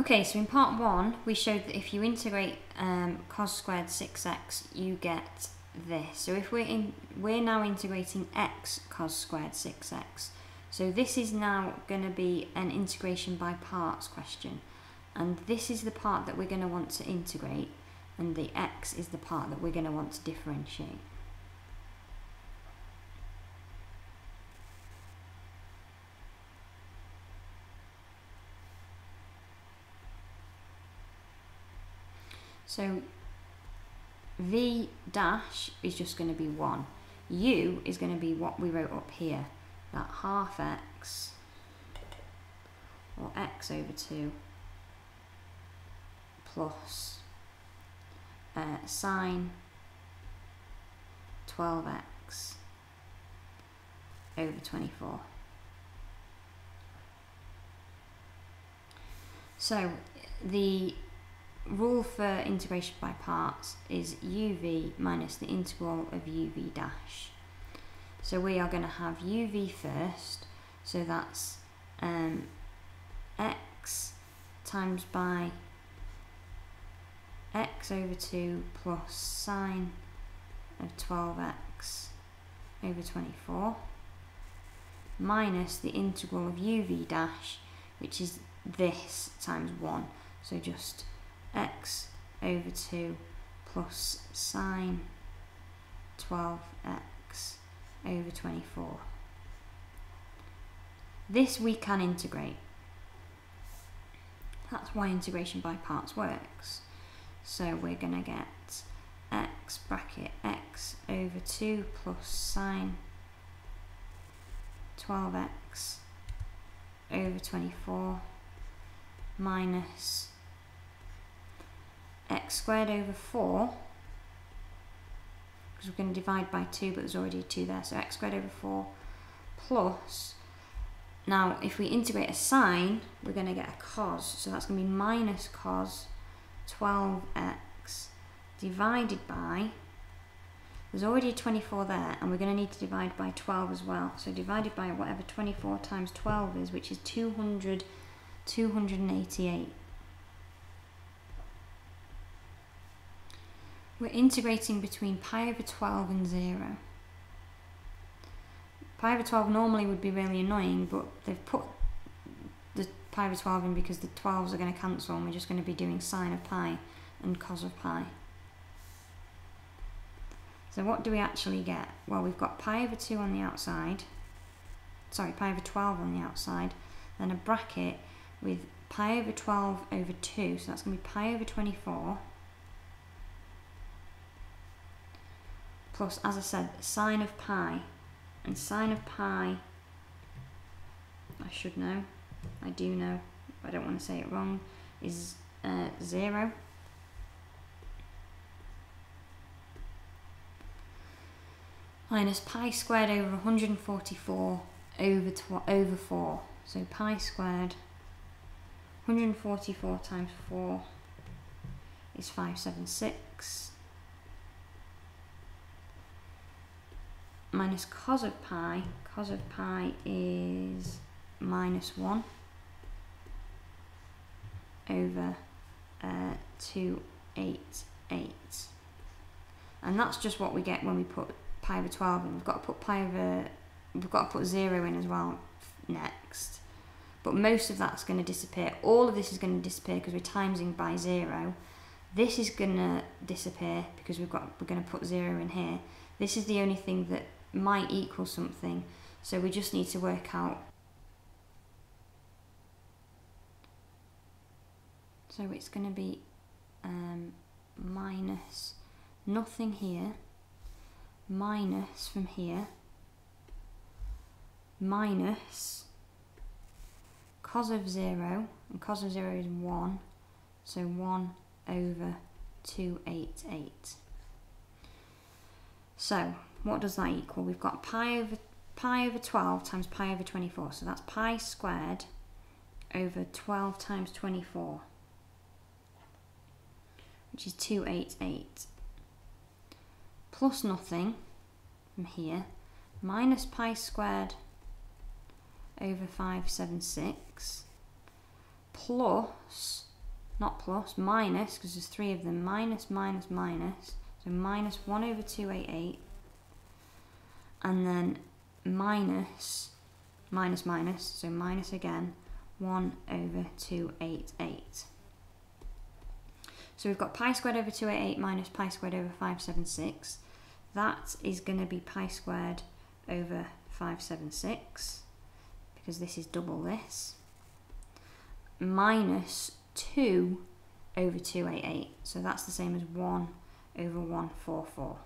Okay, so in part 1 we showed that if you integrate cos squared 6x you get this. So if we're now integrating x cos squared 6x. So this is now going to be an integration by parts question, and this is the part that we're going to want to integrate, and the x is the part that we're going to want to differentiate. So v dash is just going to be 1. U is going to be what we wrote up here, that half x, or x over 2, plus sine 12x over 24. So the rule for integration by parts is uv minus the integral of uv dash. So we are going to have uv first, so that's x times by x over 2 plus sine of 12x over 24 minus the integral of uv dash, which is this times 1, so just x over 2 plus sine 12x over 24. This we can integrate. That's why integration by parts works. So we're going to get x bracket x over 2 plus sine 12x over 24 minus x squared over 4, because we're going to divide by 2 but there's already a 2 there, so x squared over 4 plus, now if we integrate a sine we're going to get a cos, so that's going to be minus cos 12x divided by, there's already a 24 there and we're going to need to divide by 12 as well, so divided by whatever 24 times 12 is, which is 288. We're integrating between pi over 12 and 0. Pi over 12 normally would be really annoying, but they've put the pi over 12 in because the 12s are going to cancel and we're just going to be doing sine of pi and cos of pi. So what do we actually get? Well, we've got pi over 2 on the outside, sorry, pi over 12 on the outside, then a bracket with pi over 12 over 2, so that's going to be pi over 24, plus, as I said, sine of pi, and sine of pi, I should know, I do know, but I don't want to say it wrong, is 0. Minus pi squared over 144 over 4. So pi squared, 144 times 4 is 576. Minus cos of pi is minus 1 over 288. And that's just what we get when we put pi over 12 in. We've got to put 0 in as well next. But most of that's going to disappear. All of this is going to disappear because we're timesing by 0. This is going to disappear because we're going to put 0 in here. This is the only thing that might equal something, so we just need to work out. So it's going to be minus nothing here, minus from here, minus cos of 0, and cos of 0 is 1, so 1 over 288. So what does that equal? We've got pi over 12 times pi over 24, so that's pi squared over 12 times 24, which is 288, plus nothing from here, minus pi squared over 576, plus not plus, minus, because there's 3 of them, minus, minus, minus, so minus 1 over 288, and then minus, minus, minus, so minus again, 1 over 288. So we've got pi squared over 288 minus pi squared over 576. That is going to be pi squared over 576, because this is double this, minus 2 over 288. So that's the same as 1 over 144.